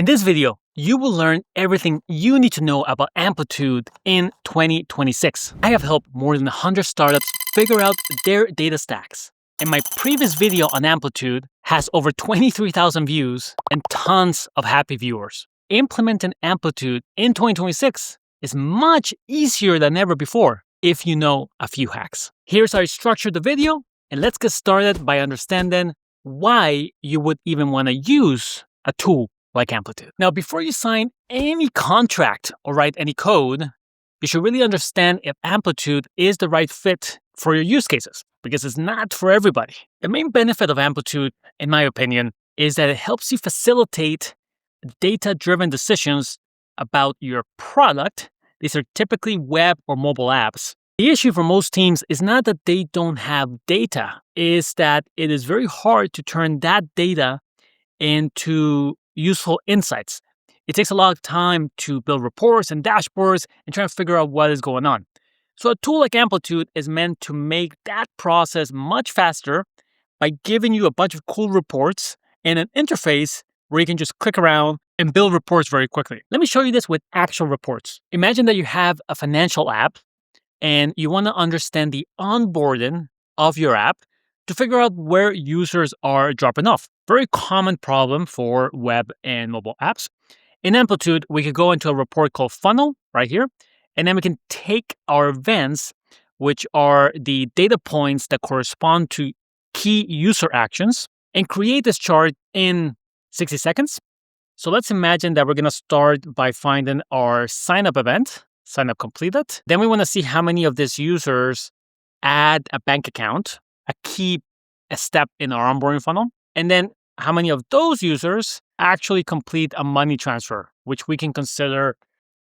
In this video, you will learn everything you need to know about Amplitude in 2026. I have helped more than 100 startups figure out their data stacks. And my previous video on Amplitude has over 23,000 views and tons of happy viewers. Implementing Amplitude in 2026 is much easier than ever before if you know a few hacks. Here's how I structured the video, and let's get started by understanding why you would even want to use a tool like Amplitude. Now, before you sign any contract or write any code, you should really understand if Amplitude is the right fit for your use cases, because it's not for everybody. The main benefit of Amplitude, in my opinion, is that it helps you facilitate data-driven decisions about your product. These are typically web or mobile apps. The issue for most teams is not that they don't have data, is that it is very hard to turn that data into useful insights. It takes a lot of time to build reports and dashboards and try to figure out what is going on. So a tool like Amplitude is meant to make that process much faster by giving you a bunch of cool reports and an interface where you can just click around and build reports very quickly. Let me show you this with actual reports. Imagine that you have a financial app and you want to understand the onboarding of your app to figure out where users are dropping off. Very common problem for web and mobile apps. In Amplitude, we could go into a report called funnel right here, and then we can take our events, which are the data points that correspond to key user actions, and create this chart in 60 seconds. So let's imagine that we're going to start by finding our sign-up event, sign-up completed. Then we want to see how many of these users add a bank account, a key step in our onboarding funnel, and then how many of those users actually complete a money transfer, which we can consider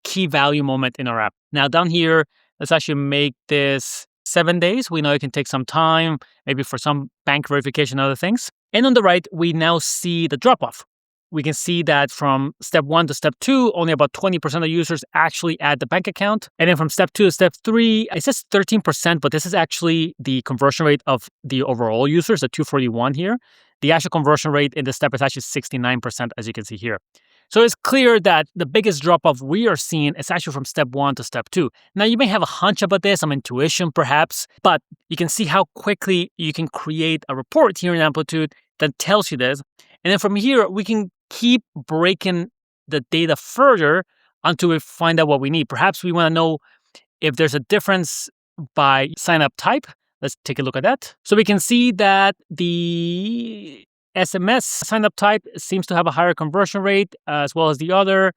key value moment in our app. Now down here, let's actually make this 7 days. We know it can take some time, maybe for some bank verification and other things. And on the right, we now see the drop-off. We can see that from step 1 to step 2, only about 20% of users actually add the bank account. And then from step 2 to step 3, it says 13%, but this is actually the conversion rate of the overall users, the 241 here. The actual conversion rate in this step is actually 69%, as you can see here. So it's clear that the biggest drop-off we are seeing is actually from step 1 to step 2. Now, you may have a hunch about this, some intuition perhaps, but you can see how quickly you can create a report here in Amplitude that tells you this. And then from here, we can keep breaking the data further until we find out what we need. Perhaps we want to know if there's a difference by sign-up type. Let's take a look at that. So we can see that the SMS sign-up type seems to have a higher conversion rate as well as the other.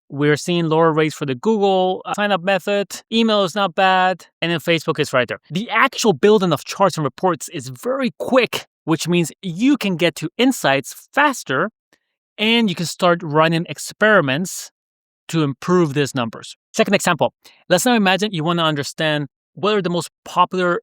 We're seeing lower rates for the Google sign-up method. Email is not bad. And then Facebook is right there. The actual building of charts and reports is very quick, which means you can get to insights faster and you can start running experiments to improve these numbers. Second example, let's now imagine you want to understand what are the most popular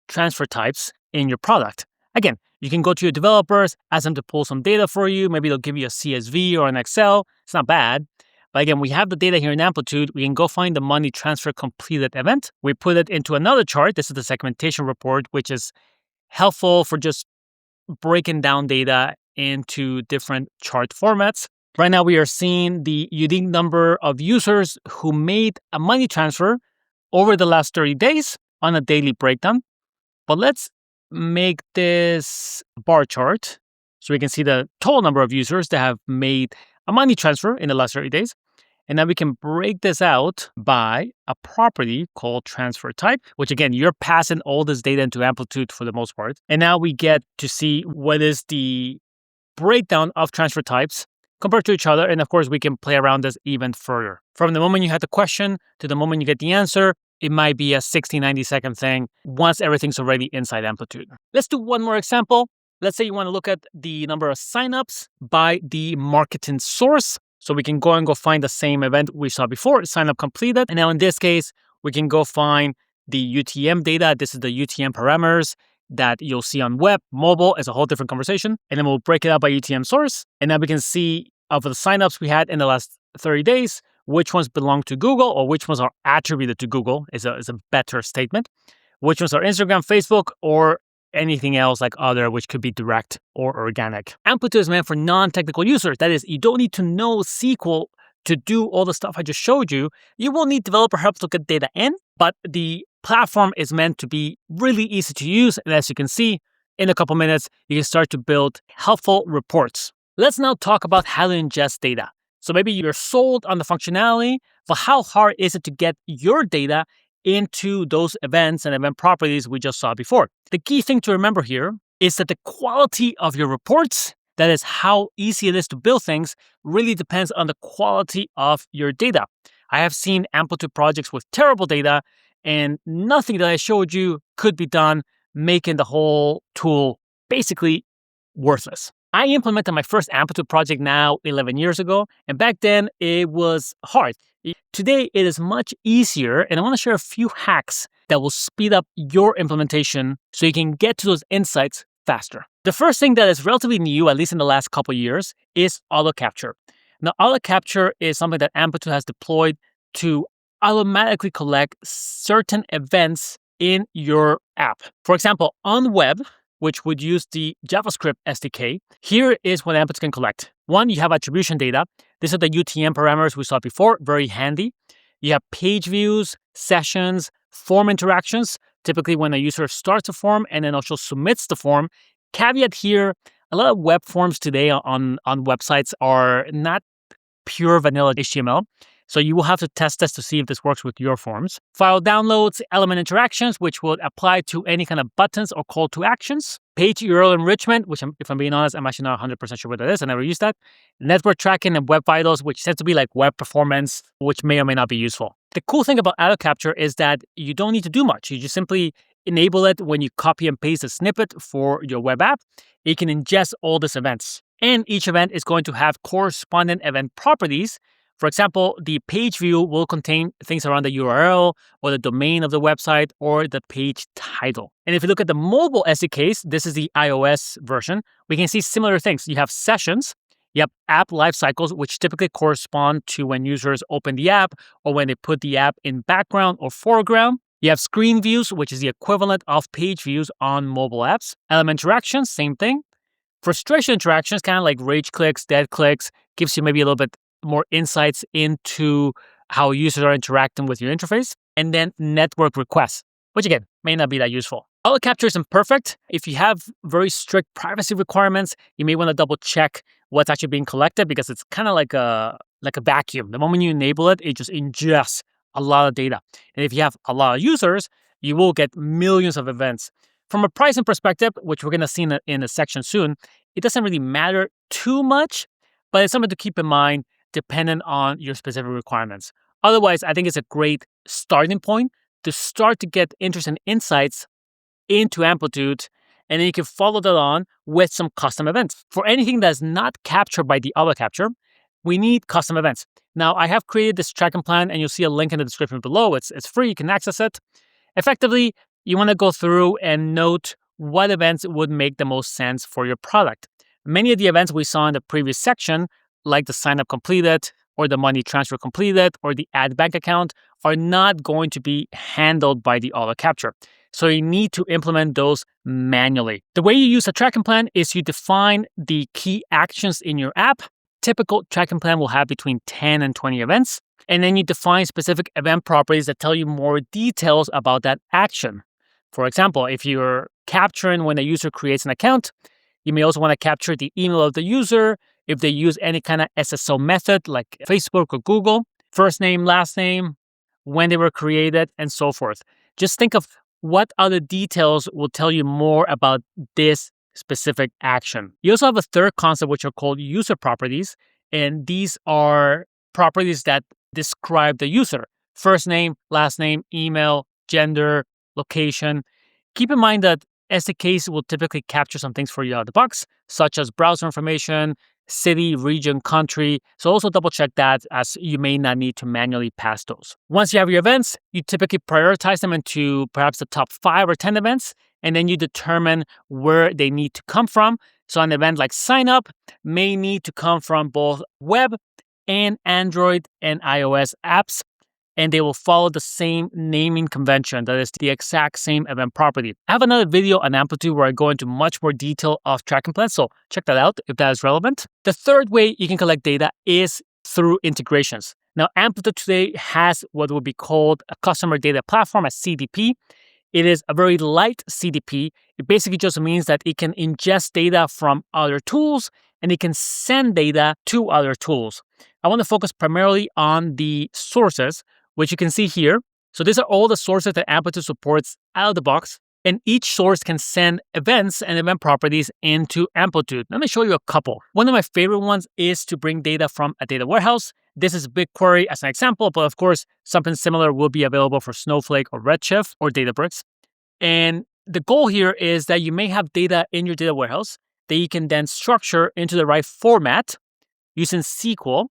transfer types in your product. Again, you can go to your developers, ask them to pull some data for you. Maybe they'll give you a CSV or an Excel. It's not bad. But again, we have the data here in Amplitude. We can go find the money transfer completed event. We put it into another chart. This is the segmentation report, which is helpful for just breaking down data into different chart formats. Right now, we are seeing the unique number of users who made a money transfer over the last 30 days on a daily breakdown. But let's make this bar chart so we can see the total number of users that have made a money transfer in the last 30 days. And now we can break this out by a property called transfer type, which again, you're passing all this data into Amplitude for the most part. And now we get to see what is the breakdown of transfer types compared to each other. And of course, we can play around this even further. From the moment you had the question to the moment you get the answer, it might be a 60, 90-second thing once everything's already inside Amplitude. Let's do one more example. Let's say you want to look at the number of signups by the marketing source. So we can go find the same event we saw before, sign up completed. And now in this case, we can go find the UTM data. This is the UTM parameters that you'll see on web, mobile is a whole different conversation. And then we'll break it out by UTM source. And now we can see of the signups we had in the last 30 days, which ones belong to Google or which ones are attributed to Google is a better statement. Which ones are Instagram, Facebook, or anything else like other, which could be direct or organic. Amplitude is meant for non-technical users. That is, you don't need to know SQL to do all the stuff I just showed you. You will need developer help to get data in, but the platform is meant to be really easy to use. And as you can see, in a couple minutes, you can start to build helpful reports. Let's now talk about how to ingest data. So maybe you're sold on the functionality, but how hard is it to get your data into those events and event properties we just saw before? The key thing to remember here is that the quality of your reports, that is how easy it is to build things, really depends on the quality of your data. I have seen Amplitude projects with terrible data, and nothing that I showed you could be done, making the whole tool basically worthless. I implemented my first Amplitude project now 11 years ago, and back then it was hard. Today it is much easier, and I want to share a few hacks that will speed up your implementation so you can get to those insights faster. The first thing that is relatively new, at least in the last couple of years, is auto capture. Now, auto capture is something that Amplitude has deployed to automatically collect certain events in your app. For example, on web, which would use the JavaScript SDK, here is what Amplitude can collect. One, you have attribution data. These are the UTM parameters we saw before, very handy. You have page views, sessions, form interactions, typically when a user starts a form and then also submits the form. Caveat here, a lot of web forms today on websites are not pure vanilla HTML. So you will have to test this to see if this works with your forms. File downloads, element interactions, which will apply to any kind of buttons or call to actions. Page URL enrichment, which if I'm being honest, I'm actually not 100% sure what that is. I never used that. Network tracking and web vitals, which tends to be like web performance, which may or may not be useful. The cool thing about auto capture is that you don't need to do much. You just simply enable it when you copy and paste a snippet for your web app. It can ingest all these events. And each event is going to have corresponding event properties. For example, the page view will contain things around the URL or the domain of the website or the page title. And if you look at the mobile SDKs, this is the iOS version, we can see similar things. You have sessions, you have app lifecycles, which typically correspond to when users open the app or when they put the app in background or foreground. You have screen views, which is the equivalent of page views on mobile apps. Element interactions, same thing. Frustration interactions, kind of like rage clicks, dead clicks, gives you maybe a little bit more insights into how users are interacting with your interface. And then network requests, which again, may not be that useful. Auto capture isn't perfect. If you have very strict privacy requirements, you may want to double check what's actually being collected because it's kind of like a vacuum. The moment you enable it, it just ingests a lot of data. And if you have a lot of users, you will get millions of events. From a pricing perspective, which we're going to see in a section soon, it doesn't really matter too much, but it's something to keep in mind dependent on your specific requirements. Otherwise, I think it's a great starting point to start to get interesting insights into Amplitude, and then you can follow that on with some custom events. For anything that's not captured by the auto capture, we need custom events. Now, I have created this tracking plan, and you'll see a link in the description below. It's free. You can access it. Effectively, you want to go through and note what events would make the most sense for your product. Many of the events we saw in the previous section, like the sign up completed, or the money transfer completed, or the add bank account, are not going to be handled by the auto capture. So you need to implement those manually. The way you use a tracking plan is you define the key actions in your app. Typical tracking plan will have between 10 and 20 events. And then you define specific event properties that tell you more details about that action. For example, if you're capturing when a user creates an account, you may also want to capture the email of the user, if they use any kind of SSO method like Facebook or Google, first name, last name, when they were created, and so forth. Just think of what other details will tell you more about this specific action. You also have a third concept, which are called user properties, and these are properties that describe the user. First name, last name, email, gender, location. Keep in mind that SDKs will typically capture some things for you out of the box, such as browser information, city, region, country. So also double check that, as you may not need to manually pass those. Once you have your events, you typically prioritize them into perhaps the top 5 or 10 events, and then you determine where they need to come from. So an event like sign up may need to come from both web and Android and iOS apps. and they will follow the same naming convention, that is the exact same event property. I have another video on Amplitude where I go into much more detail of tracking plans, so check that out if that is relevant. The third way you can collect data is through integrations. Now, Amplitude today has what would be called a customer data platform, a CDP. It is a very light CDP. It basically just means that it can ingest data from other tools and it can send data to other tools. I want to focus primarily on the sources, which you can see here. So these are all the sources that Amplitude supports out of the box, and each source can send events and event properties into Amplitude. Let me show you a couple. One of my favorite ones is to bring data from a data warehouse. This is BigQuery as an example, but of course, something similar will be available for Snowflake or Redshift or Databricks. And the goal here is that you may have data in your data warehouse that you can then structure into the right format using SQL.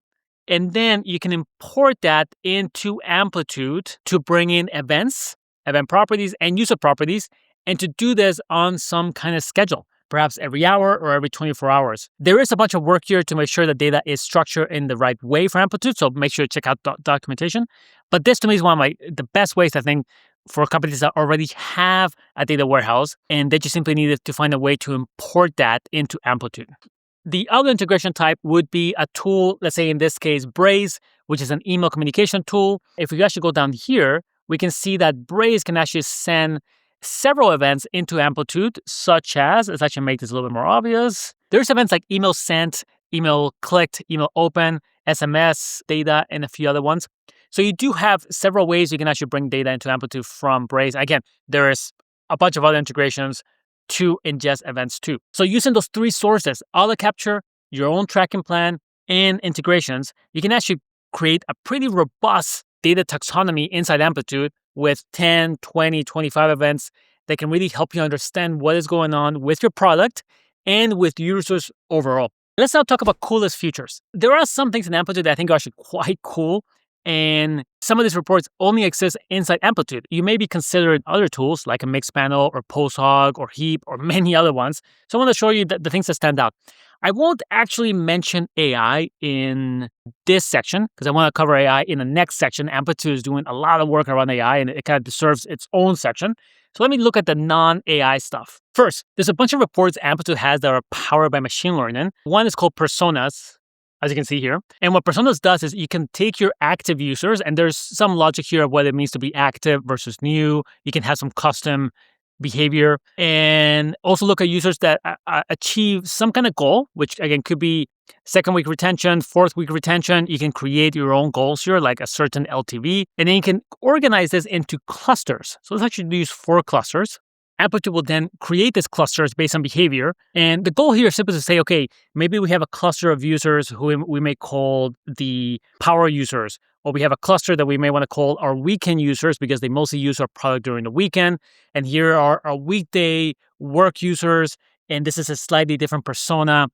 And then you can import that into Amplitude to bring in events, event properties, and user properties, and to do this on some kind of schedule, perhaps every hour or every 24 hours. There is a bunch of work here to make sure the data is structured in the right way for Amplitude, so make sure to check out documentation. But this to me is one of the best ways, I think, for companies that already have a data warehouse, and they just simply needed to find a way to import that into Amplitude. The other integration type would be a tool, let's say in this case, Braze, which is an email communication tool. If we actually go down here, we can see that Braze can actually send several events into Amplitude, such as, let's actually make this a little bit more obvious. There's events like email sent, email clicked, email open, SMS data, and a few other ones. So you do have several ways you can actually bring data into Amplitude from Braze. Again, there is a bunch of other integrations to ingest events too. So using those three sources, auto capture, your own tracking plan, and integrations, you can actually create a pretty robust data taxonomy inside Amplitude with 10, 20, 25 events that can really help you understand what is going on with your product and with users overall. Let's now talk about coolest features. There are some things in Amplitude that I think are actually quite cool, and some of these reports only exist inside Amplitude. You may be considering other tools like a Mixpanel or PostHog or Heap or many other ones. So I want to show you the things that stand out. I won't actually mention AI in this section because I want to cover AI in the next section. Amplitude is doing a lot of work around AI and it kind of deserves its own section. So let me look at the non-AI stuff. First, there's a bunch of reports Amplitude has that are powered by machine learning. One is called Personas, as you can see here. And what Personas does is you can take your active users, and there's some logic here of what it means to be active versus new. You can have some custom behavior and also look at users that achieve some kind of goal, which again could be second week retention, fourth week retention. You can create your own goals here, like a certain LTV, and then you can organize this into clusters. So let's actually use 4 clusters. Amplitude will then create these clusters based on behavior. And the goal here is simply to say, okay, maybe we have a cluster of users who we may call the power users, or we have a cluster that we may want to call our weekend users because they mostly use our product during the weekend. And here are our weekday work users. And this is a slightly different persona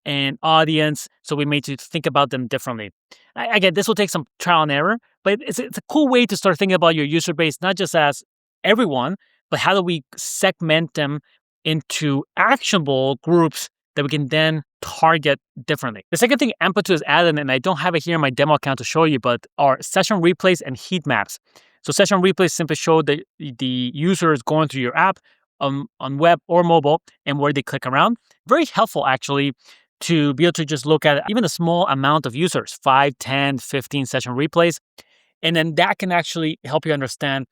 and audience. So we may need to think about them differently. Again, this will take some trial and error, but it's a cool way to start thinking about your user base, not just as everyone, but how do we segment them into actionable groups that we can then target differently? The second thing Amplitude has added, and I don't have it here in my demo account to show you, but are session replays and heat maps. So session replays simply show the users going through your app on web or mobile and where they click around. Very helpful, actually, to be able to just look at even a small amount of users, 5, 10, 15 session replays. And then that can actually help you understand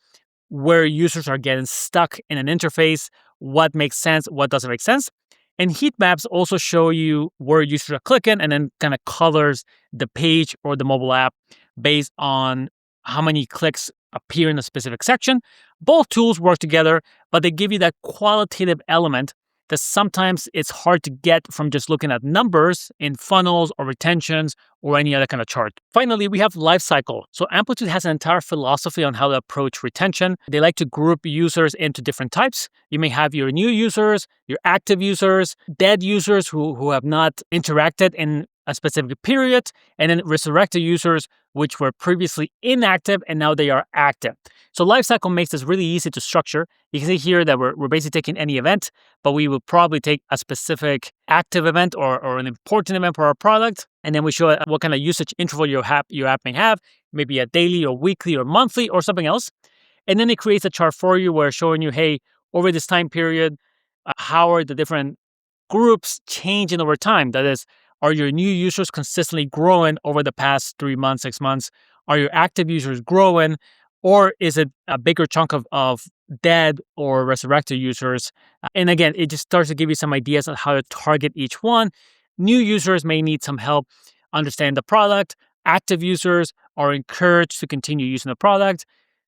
where users are getting stuck in an interface, what makes sense, what doesn't make sense. And heat maps also show you where users are clicking and then kind of colors the page or the mobile app based on how many clicks appear in a specific section. Both tools work together, but they give you that qualitative element that sometimes it's hard to get from just looking at numbers in funnels or retentions or any other kind of chart. Finally, we have lifecycle. So Amplitude has an entire philosophy on how to approach retention. They like to group users into different types. You may have your new users, your active users, dead users who have not interacted in a specific period, and then resurrected users which were previously inactive and now they are active. So lifecycle makes this really easy to structure. You can see here that we're basically taking any event, but we will probably take a specific active event or an important event for our product. And then we show what kind of usage interval your app may have, maybe a daily or weekly or monthly or something else. And then it creates a chart for you where it's showing you, hey, over this time period, how are the different groups changing over time? That is, are your new users consistently growing over the past 3 months, 6 months? Are your active users growing? Or is it a bigger chunk of dead or resurrected users? And again, it just starts to give you some ideas on how to target each one. New users may need some help understand the product. Active users are encouraged to continue using the product.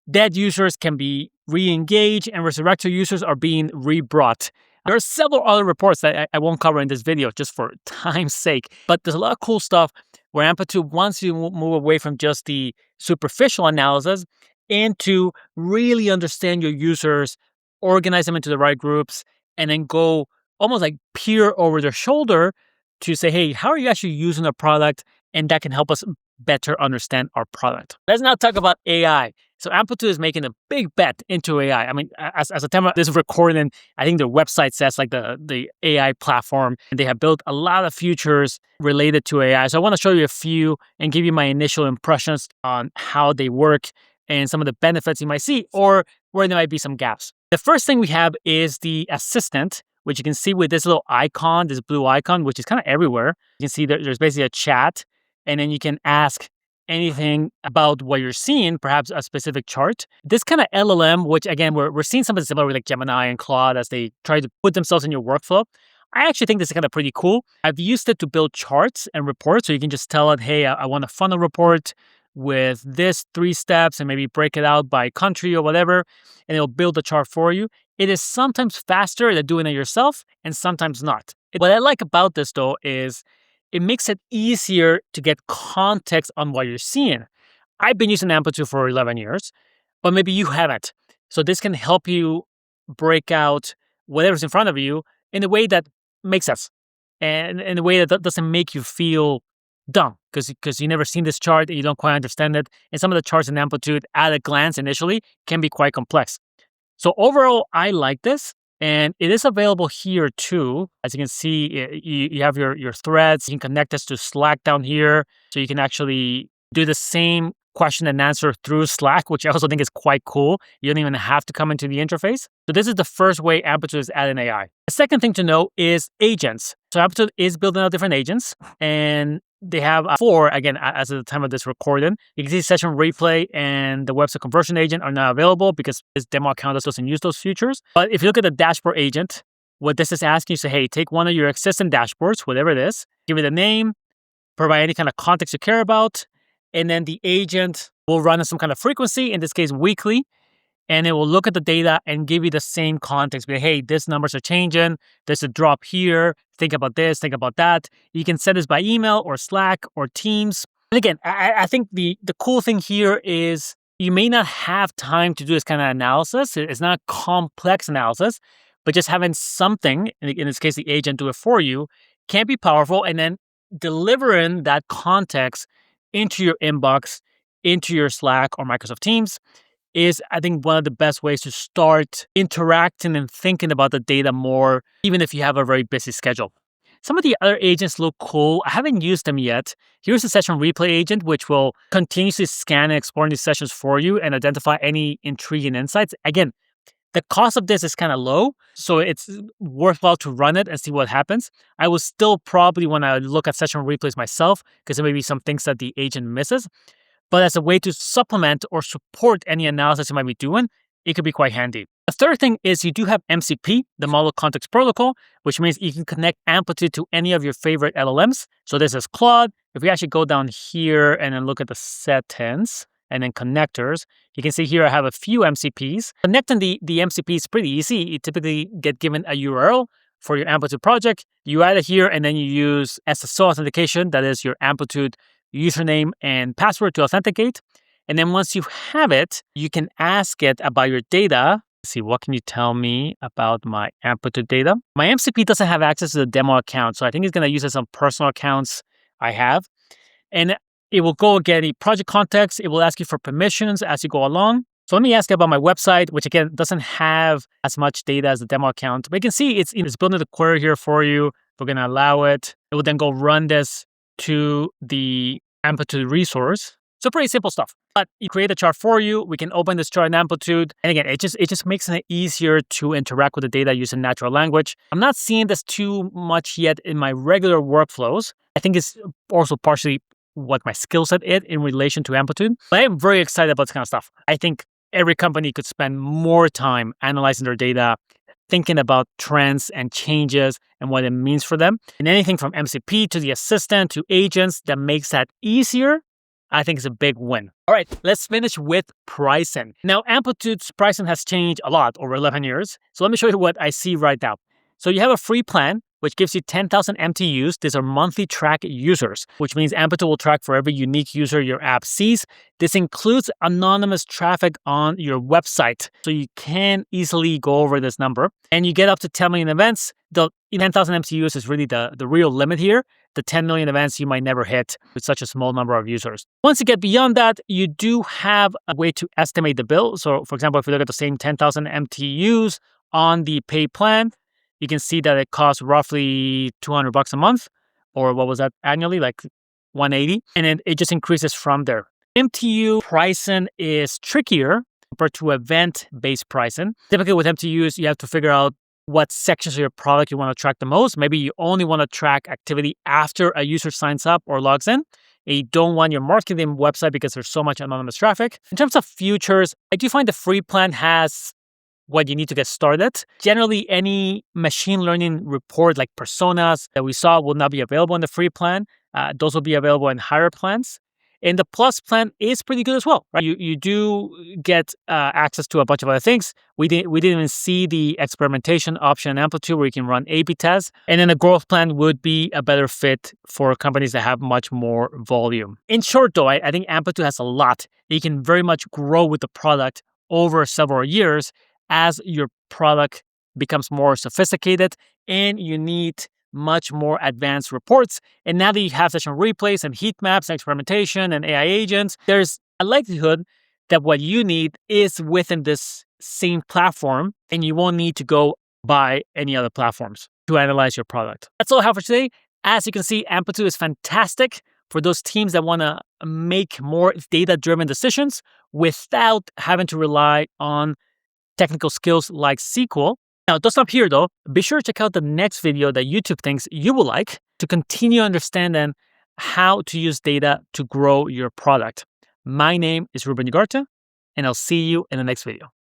Dead users can be re-engaged, and resurrected users are being rebrought. There are several other reports that I won't cover in this video just for time's sake, but there's a lot of cool stuff where Amplitude wants you to move away from just the superficial analysis and to really understand your users, organize them into the right groups, and then go almost like peer over their shoulder to say, hey, how are you actually using the product? And that can help us better understand our product. Let's now talk about AI. So Amplitude is making a big bet into AI. I mean, as a time of this recording, I think their website says like the AI platform, and they have built a lot of features related to AI. So I want to show you a few and give you my initial impressions on how they work and some of the benefits you might see or where there might be some gaps. The first thing we have is the assistant, which you can see with this little icon, this blue icon, which is kind of everywhere. You can see there's basically a chat, and then you can ask anything about what you're seeing, perhaps a specific chart. This kind of LLM, which again, we're seeing something similar with like Gemini and Claude as they try to put themselves in your workflow. I actually think this is kind of pretty cool. I've used it to build charts and reports. So you can just tell it, hey, I want a funnel report with this 3 steps and maybe break it out by country or whatever, and it'll build the chart for you. It is sometimes faster than doing it yourself and sometimes not. What I like about this though is it makes it easier to get context on what you're seeing. I've been using Amplitude for 11 years, but maybe you haven't. So this can help you break out whatever's in front of you in a way that makes sense and in a way that doesn't make you feel dumb because you never seen this chart and you don't quite understand it. And some of the charts in Amplitude at a glance initially can be quite complex. So overall, I like this. And it is available here too. As you can see, you have your threads. You can connect this to Slack down here. So you can actually do the same question and answer through Slack, which I also think is quite cool. You don't even have to come into the interface. So this is the first way Amplitude is adding AI. The second thing to know is agents. So Amplitude is building out different agents, and they have 4, again, as of the time of this recording. You can see Session Replay and the Website Conversion Agent are not available because this demo account doesn't use those features. But if you look at the dashboard agent, what this is asking you, say, hey, take one of your existing dashboards, whatever it is, give it a name, provide any kind of context you care about, and then the agent will run at some kind of frequency, in this case, weekly, and it will look at the data and give you the same context. Be like, hey, these numbers are changing. There's a drop here. Think about this. Think about that. You can send this by email or Slack or Teams. And again, I think the cool thing here is you may not have time to do this kind of analysis. It's not complex analysis, but just having something, in this case, the agent do it for you, can be powerful. And then delivering that context into your inbox, into your Slack or Microsoft Teams is, I think, one of the best ways to start interacting and thinking about the data more, even if you have a very busy schedule. Some of the other agents look cool. I haven't used them yet. Here's a Session Replay agent, which will continuously scan and explore these sessions for you and identify any intriguing insights. Again, the cost of this is kind of low, so it's worthwhile to run it and see what happens. I will still probably want to look at Session Replays myself because there may be some things that the agent misses. But as a way to supplement or support any analysis you might be doing, it could be quite handy. The third thing is you do have MCP, the Model Context Protocol, which means you can connect Amplitude to any of your favorite LLMs. So this is Claude. If we actually go down here and then look at the settings and then connectors, you can see here I have a few MCPs. Connecting the MCP is pretty easy. You typically get given a URL for your Amplitude project. You add it here and then you use SSO authentication, that is your Amplitude username and password to authenticate. And then once you have it, you can ask it about your data. Let's see, what can you tell me about my Amplitude data? My MCP doesn't have access to the demo account, so I think it's going to use it on personal accounts I have. And it will go get the project context. It will ask you for permissions as you go along. So let me ask you about my website, which again doesn't have as much data as the demo account. But you can see it's building the query here for you. We're going to allow it. It will then go run this to the Amplitude resource. So pretty simple stuff. But you create a chart for you. We can open this chart in Amplitude. And again, it just makes it easier to interact with the data using natural language. I'm not seeing this too much yet in my regular workflows. I think it's also partially what my skill set is in relation to Amplitude. But I am very excited about this kind of stuff. I think every company could spend more time analyzing their data, thinking about trends and changes and what it means for them. And anything from MCP to the assistant to agents that makes that easier, I think is a big win. All right, let's finish with pricing. Now, Amplitude's pricing has changed a lot over 11 years. So let me show you what I see right now. So you have a free plan, which gives you 10,000 MTUs. These are monthly track users, which means Amplitude will track for every unique user your app sees. This includes anonymous traffic on your website. So you can easily go over this number. And you get up to 10 million events. The 10,000 MTUs is really the real limit here. The 10 million events you might never hit with such a small number of users. Once you get beyond that, you do have a way to estimate the bill. So for example, if you look at the same 10,000 MTUs on the paid plan, you can see that it costs roughly $200 a month, or what was that annually, like 180, and then it just increases from there. MTU pricing is trickier compared to event-based pricing. Typically with MTUs, you have to figure out what sections of your product you want to track the most. Maybe you only want to track activity after a user signs up or logs in. And you don't want your marketing website because there's so much anonymous traffic. In terms of futures, I do find the free plan has what you need to get started. Generally, any machine learning report like personas that we saw will not be available in the free plan. Those will be available in higher plans. And the plus plan is pretty good as well, right? You do get access to a bunch of other things. We didn't even see the experimentation option in Amplitude where you can run A/B tests. And then the growth plan would be a better fit for companies that have much more volume. In short, though, I think Amplitude has a lot. You can very much grow with the product over several years as your product becomes more sophisticated and you need much more advanced reports. And now that you have session replays and heat maps and experimentation and AI agents, there's a likelihood that what you need is within this same platform and you won't need to go buy any other platforms to analyze your product. That's all I have for today. As you can see, Amplitude is fantastic for those teams that want to make more data-driven decisions without having to rely on technical skills like SQL. Now, don't stop here though. Be sure to check out the next video that YouTube thinks you will like to continue understanding how to use data to grow your product. My name is Ruben, and I'll see you in the next video.